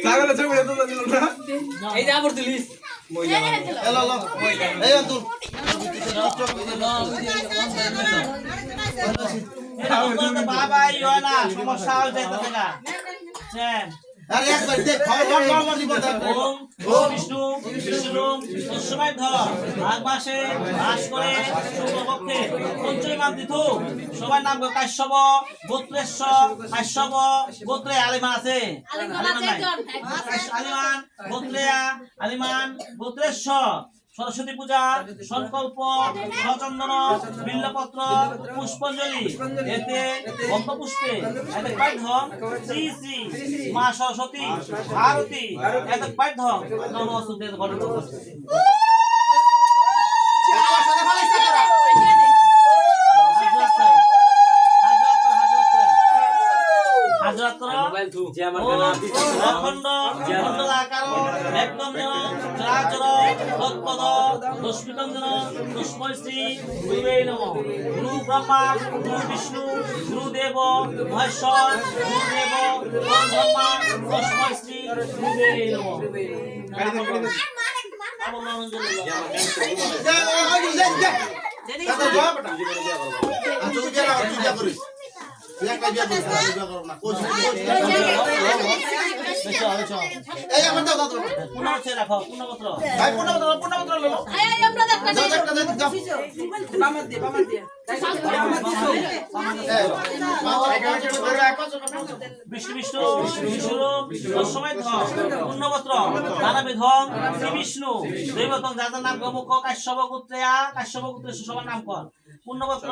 ছাগলের ছবি তো দিল না এই যে আবার দিলিস এলো লো এই অতুল বাবা ইও না সমস্যা হয়ে যাইতেছে না চেন আরে একবার দেখ খবর দিব ওম বিষ্ণু বিষ্ণু সময় ধর মাঘ মাসে বাস করে শুক্লপক্ষে পঞ্চমী মান তিথু সবার নাম কাশ্যপ গোত্রেশ্বর কাশ্যপ গোত্রে আলিমান আছে আলিমান গোত্রেয়া আলিমান গোত্রেশ্বর সরস্বতী পূজা সংকল্প সচন্দন বিল্লপত্র পুষ্পাঞ্জলি এতে গন্ধপুষ্পে এতে পাঠ্যম শ্রী শ্রী মা সরস্বতী ভারতী এতে পাঠ্যম নমস্তে গণিত গুরু ব্রহ্মা গুরু বিষ্ণু গুরুদেব মহেশ্বর গুরুদেব ব্রহ্মা তস্मै শ্রী গুরুবে এই আমার দাও দাও পুনর্ছে রাখো পূর্ণপত্র ভাই পূর্ণপত্র লো বিষ্ণু বিষ্ণু বিষ্ণু সময় পূর্ণপত্র নানাবিধম শ্রী বিষ্ণু দৈবতং যাদের নাম গমুখ কাশ্যপ গোত্রেয়া কাশ্যপ গোত্রের সবার নাম কর পূর্ণপত্র